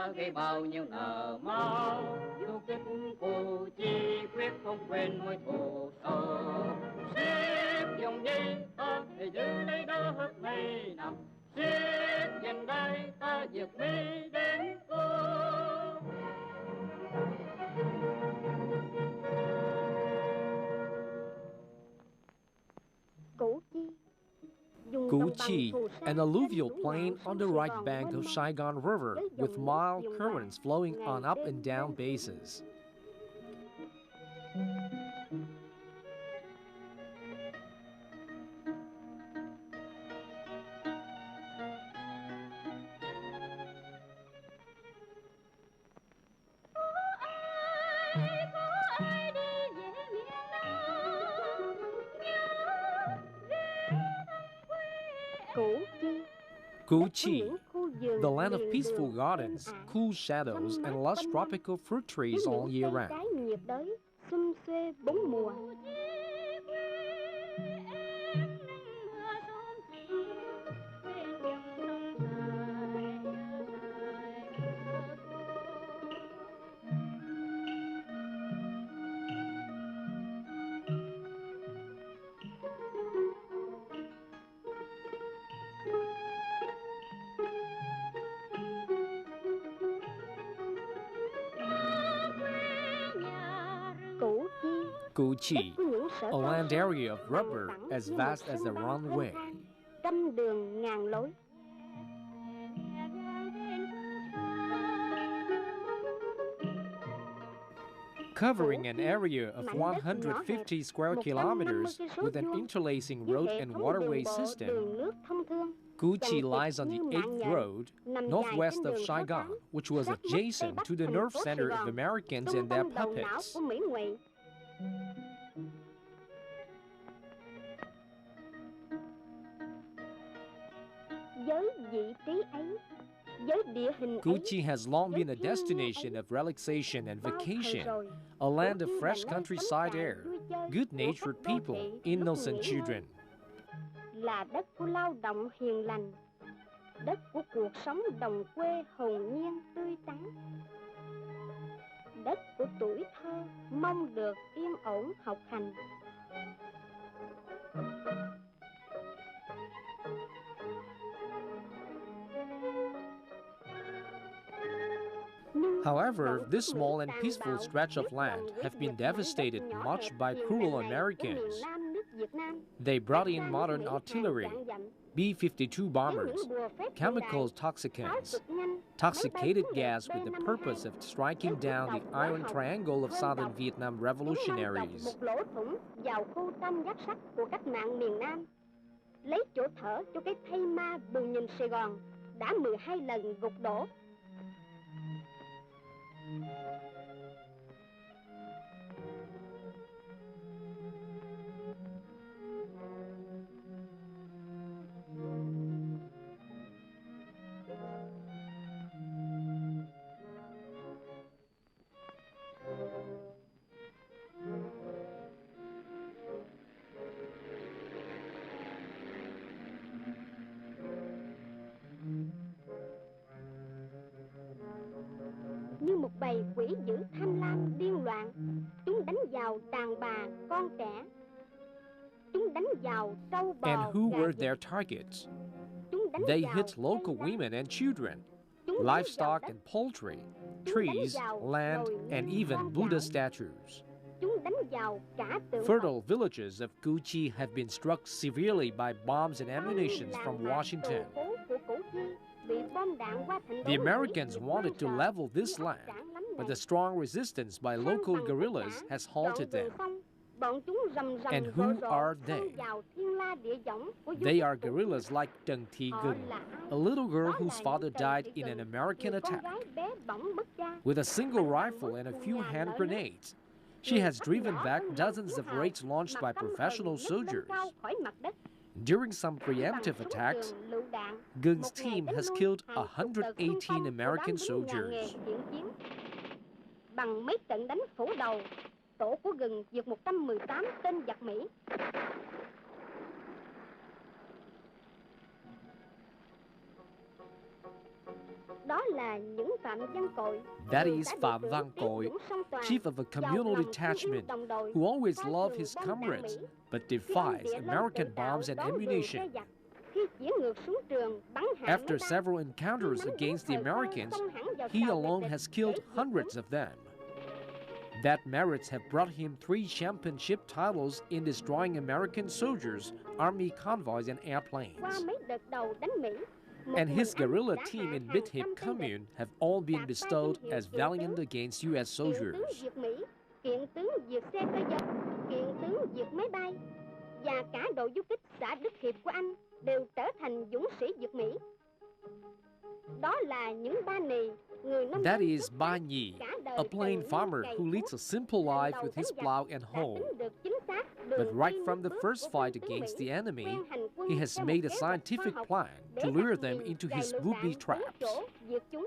đã gây bao nhiêu nở máu. Du kích Củ Chi quyết không quên mối thù sâu. Xiết dòng dây ta để giữ lấy đó hết mấy năm. Xiết dần đây ta diệt Mỹ đến cô. Củ Chi, an alluvial plain on the right bank of Saigon River with mild currents flowing on up and down bases. Củ Chi, the land of peaceful gardens, cool shadows, and lush tropical fruit trees all year round. Củ Chi, a land area of rubber as vast as a runway. Covering an area of 150 square kilometers with an interlacing road and waterway system, Củ Chi lies on the 8th Road, northwest of Saigon, which was adjacent to the nerve center of Americans and their puppets. Củ Chi has long been a destination of relaxation and vacation, a land of fresh countryside air, good-natured people, innocent children. Là đất của lao động hiền lành, đất của cuộc sống đồng quê hồn nhiên tươi tắn, đất của tuổi thơ mong được yên ổn học hành. However, this small and peaceful stretch of land have been devastated much by cruel Americans. They brought in modern artillery, B-52 bombers, chemical toxicants, toxicated gas with the purpose of striking down the Iron Triangle of Southern Vietnam revolutionaries. Lấy chỗ thở cho cái thây ma bù nhìn Sài Gòn đã 12 lần gục đổ. Như một bầy quỷ dữ tham lam điên loạn, chúng đánh vào đàn bà con trẻ, chúng đánh vào trâu bò. And who were their targets? They hit local women and children, livestock and poultry, trees, land, and even Buddha statues. Fertile villages of Củ Chi have been struck severely by bombs and ammunition from Washington. The Americans wanted to level this land, but the strong resistance by local guerrillas has halted them. And who are they? They are guerrillas like Trần Thị Gừng, a little girl whose father died in an American attack. With a single rifle and a few hand grenades, she has driven back dozens of raids launched by professional soldiers. During some preemptive attacks, Gung's team has killed 118 American soldiers. Bằng mấy trận đánh phủ đầu, tổ của Gừng diệt 118 tên giặc Mỹ. Đó là những phản That is Phạm Văn Cội, chief of a communal detachment who always loved his comrades but defies American bombs and ammunition. After several encounters against the Americans, he alone has killed hundreds of them. That merits have brought him 3 championship titles in destroying American soldiers, army convoys, and airplanes. And his guerrilla team in Big Hiệp commune have all been bestowed as valiant against U.S. soldiers. Kiện tướng diệt xe cơ giới, kiện tướng diệt máy bay, và cả đội du kích xã Đức Hiệp của anh đều trở thành dũng sĩ diệt Mỹ. Đó là những ba nì, người nông That dân is xuất Ba sắc, Nhì, cả a đời plain cày farmer cày who leads a simple cuốc, life lần with đầu his đánh plow giặc and đã hoe. tính được chính xác But đường right đi from the nước first bước của fight binh against Mỹ, the enemy, quen hành quân he has theo made một a kế hoạch scientific khoa học plan để to áp lure them diều into vài his lựu booby đạn đúng traps. chỗ diệt chúng.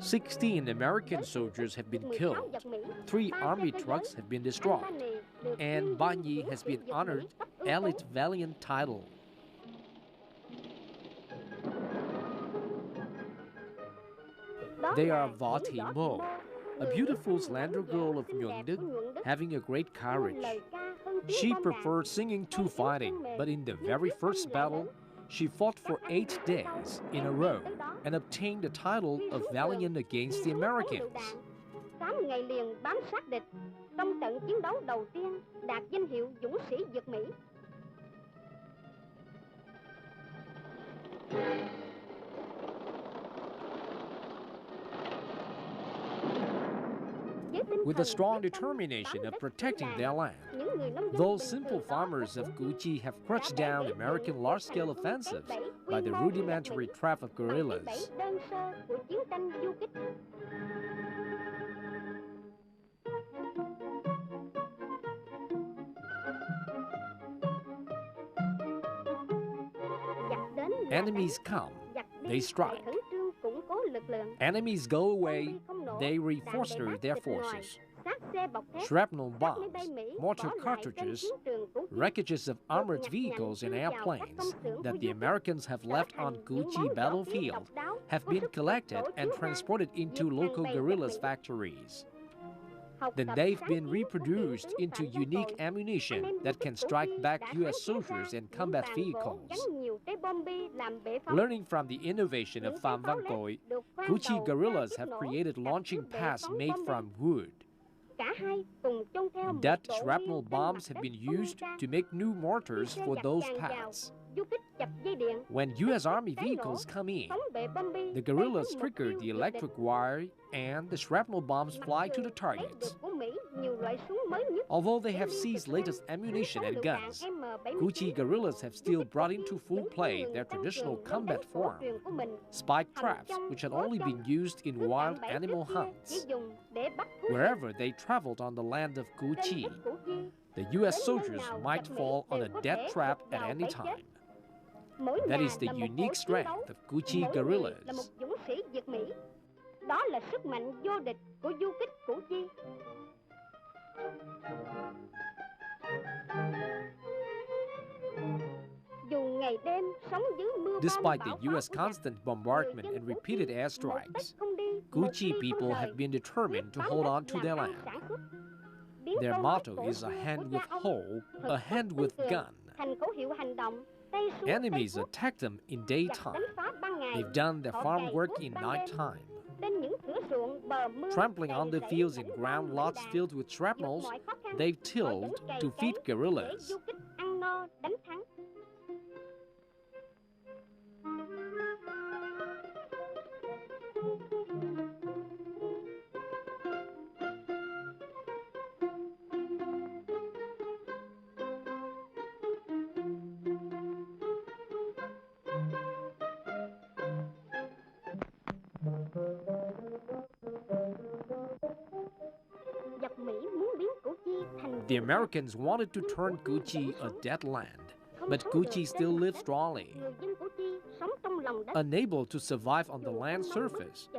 16 American soldiers have been killed, 3 army trucks have been destroyed, and Ba Nhì has been honored Elite Valiant title. They are Võ Thị Mô, a beautiful slender girl of Nhuận Đức, having a great courage. She preferred singing to fighting, but in the very first battle, she fought for 8 days in a row and obtained the title of Valiant against the Americans. 8 ngày liền bám sát địch, trong trận chiến đấu đầu tiên đạt danh hiệu dũng sĩ diệt Mỹ. With the strong determination of protecting their land, those simple farmers of Củ Chi have crushed down American large-scale offensives by the rudimentary trap of guerrillas. Enemies come, they strike. Enemies go away, they refoster their forces. Shrapnel bombs, mortar cartridges, wreckages of armored vehicles and airplanes that the Americans have left on Củ Chi battlefield have been collected and transported into local guerrillas' factories. Then they've been reproduced into unique ammunition that can strike back U.S. soldiers and combat vehicles. Learning from the innovation of Phạm Văn Cội, Củ Chi guerrillas have created launching pads made from wood. Dead shrapnel bombs have been used to make new mortars for those pads. When U.S. Army vehicles come in, the guerrillas trigger the electric wire and the shrapnel bombs fly to the targets. Although they have seized latest ammunition and guns, Củ Chi guerrillas have still brought into full play their traditional combat form, spike traps, which had only been used in wild animal hunts. Wherever they traveled on the land of Củ Chi, the U.S. soldiers might fall on a death trap at any time. That is the unique strength of Củ Chi guerrillas. Đó là sức mạnh vô địch của du kích Củ Chi. Dù ngày đêm sống dưới mưa Despite the U.S. constant bombardment and repeated airstrikes, Củ Chi people have been determined to hold on to their land. Their motto is a hand with hoe, a hand with gun. Enemies attack them in daytime. They've done their farm work in nighttime. Trampling on the fields and ground lots filled with shrapnels, they've tilled to feed guerrillas. The Americans wanted to turn Củ Chi a dead land, but Củ Chi still lived strongly. Unable to survive on the land surface,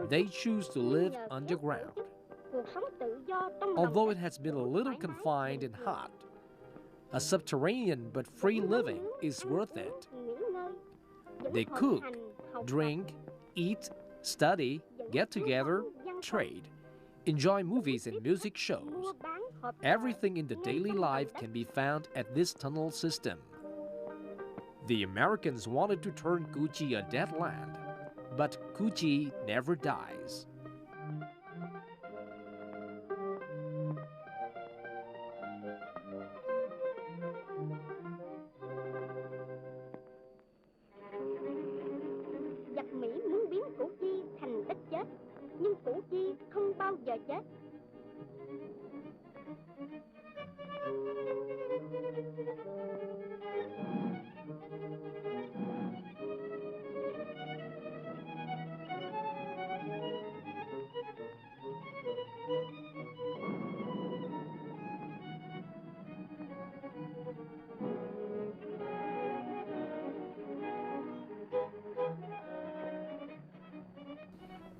they choose to live underground. Although it has been a little confined and hot, a subterranean but free living is worth it. They cook, drink, eat, study, get together, trade, enjoy movies and music shows. Everything in the daily life can be found at this tunnel system. The Americans wanted to turn Củ Chi a dead land, but Củ Chi never dies. Giặc Mỹ muốn biến Củ Chi thành đất chết, nhưng Củ Chi không bao giờ chết.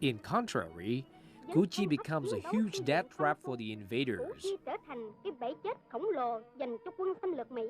In contrary, Củ Chi becomes a huge death trap for the invaders. Củ Chi trở thành cái bẫy chết khổng lồ dành cho quân xâm lược Mỹ.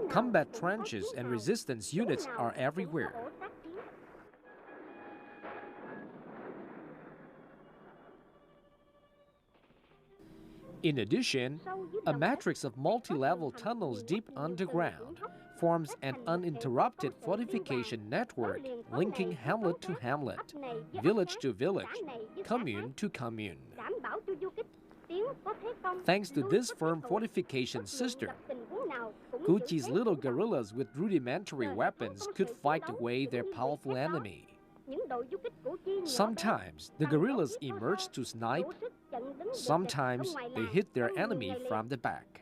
Combat trenches and resistance units are everywhere. In addition, a matrix of multi-level tunnels deep underground forms an uninterrupted fortification network linking hamlet to hamlet, village to village, commune to commune. Thanks to this firm fortification system, Củ Chi's little guerrillas with rudimentary weapons could fight away their powerful enemy. Sometimes the guerrillas emerged to snipe, sometimes they hit their enemy from the back.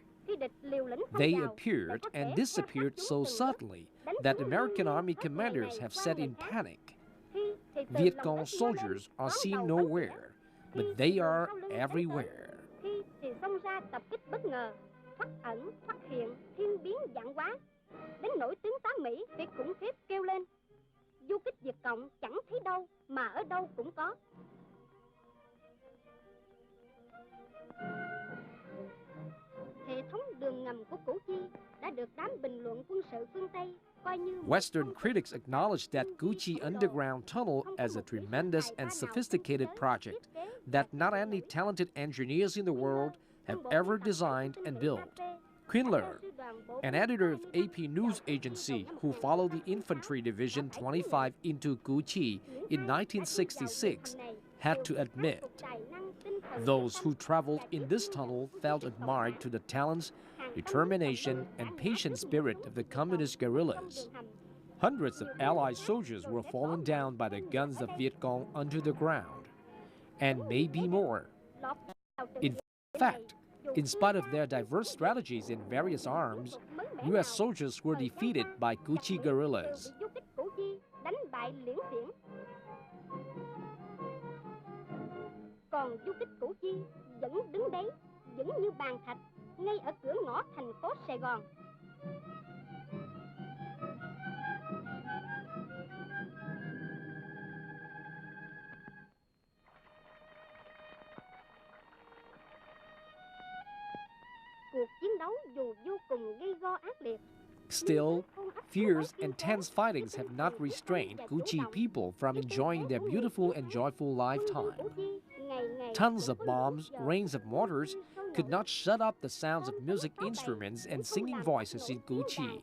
They appeared and disappeared so subtly that American Army commanders have said in panic. Viet Cong soldiers are seen nowhere, but they are everywhere. Thoát ẩn, thoát hiện, thiên biến vạn hóa. Đến nỗi tướng tá Mỹ phải khủng khiếp kêu lên: du kích Việt Cộng chẳng thấy đâu, mà ở đâu cũng có. Hệ thống đường ngầm của Củ Chi đã được đám bình luận quân sự phương Tây coi như... Western critics acknowledge that Củ Chi underground tunnel as a tremendous and sophisticated project that not any talented engineers in the world have ever designed and built. Quinler, an editor of AP News Agency who followed the Infantry Division 25 into Củ Chi in 1966, had to admit, those who traveled in this tunnel felt admired to the talents, determination, and patient spirit of the communist guerrillas. Hundreds of Allied soldiers were fallen down by the guns of Viet Cong under the ground, and maybe more. In fact, in spite of their diverse strategies in various arms, U.S. soldiers were defeated by Củ Chi guerrillas. Còn du kích Củ Chi vẫn đứng đấy, vững như bàn thạch, ngay ở cửa ngõ thành phố Sài Gòn. Cuộc chiến đấu dù vô cùng gây go ác liệt. Still, fierce and tense fightings have not restrained Củ Chi people from enjoying their beautiful and joyful lifetime. Tons of bombs, rains of mortars could not shut up the sounds of music instruments and singing voices in Củ Chi.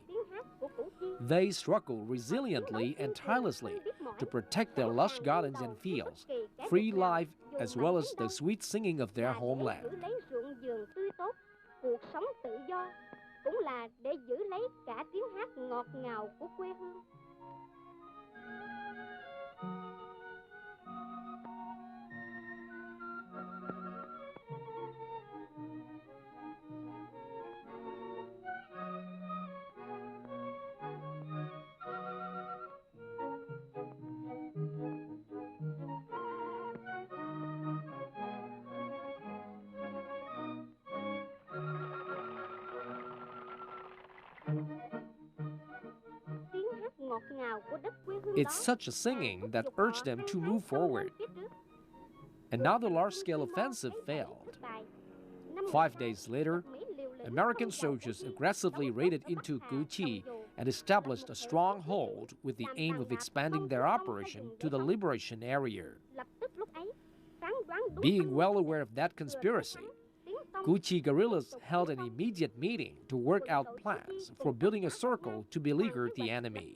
They struggle resiliently and tirelessly to protect their lush gardens and fields, free life as well as the sweet singing of their homeland. Giữ lấy ruộng vườn tươi tốt, cuộc sống tự do, cũng là để giữ lấy cả tiếng hát ngọt ngào của quê hương. It's such a singing that urged them to move forward. And now the large-scale offensive failed. 5 days later, American soldiers aggressively raided into Củ Chi and established a stronghold with the aim of expanding their operation to the liberation area. Being well aware of that conspiracy, Củ Chi guerrillas held an immediate meeting to work out plans for building a circle to beleaguer the enemy.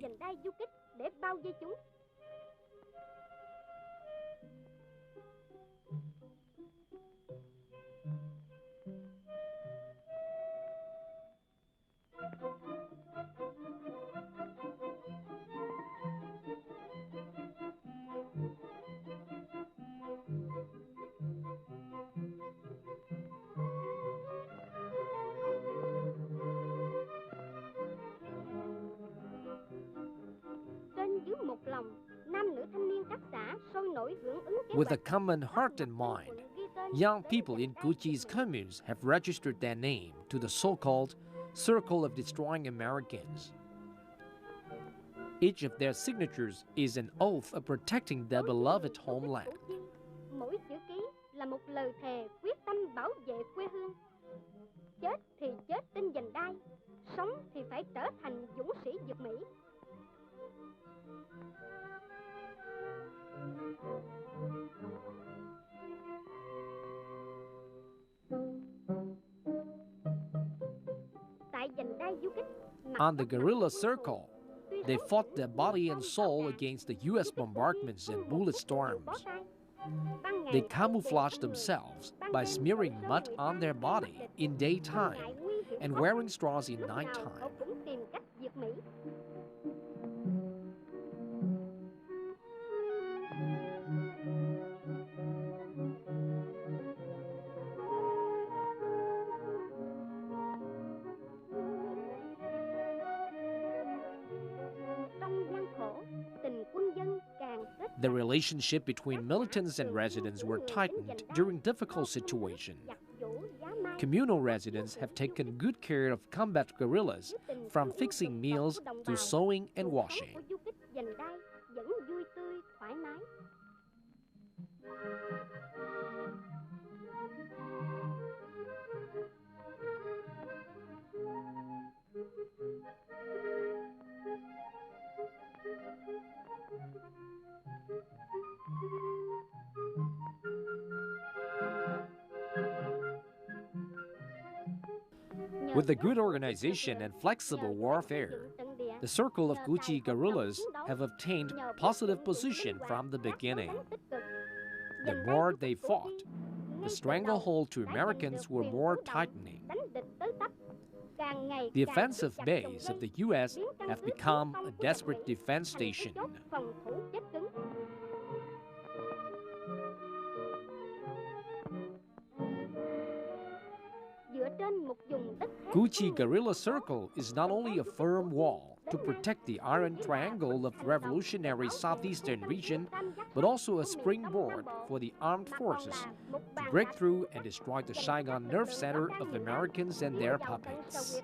With a common heart and mind, young people in Củ Chi's communes have registered their name to the so-called Circle of Destroying Americans. Each of their signatures is an oath of protecting their beloved homeland. Mỗi chữ ký là một lời thề quyết tâm bảo vệ quê hương. Chết thì chết trên vành đai, sống thì phải trở thành dũng sĩ Việt Mỹ. On the guerrilla circle, they fought their body and soul against the U.S. bombardments and bullet storms. They camouflaged themselves by smearing mud on their body in daytime and wearing straws in nighttime. The relationship between militants and residents were tightened during difficult situations. Communal residents have taken good care of combat guerrillas, from fixing meals to sewing and washing. With the good organization and flexible warfare, the Circle of Củ Chi guerrillas have obtained positive position from the beginning. The more they fought, the stranglehold to Americans were more tightening. The offensive base of the U.S. have become a desperate defense station. Củ Chi Guerrilla Circle is not only a firm wall to protect the Iron Triangle of the revolutionary southeastern region, but also a springboard for the armed forces to break through and destroy the Saigon nerve center of Americans and their puppets.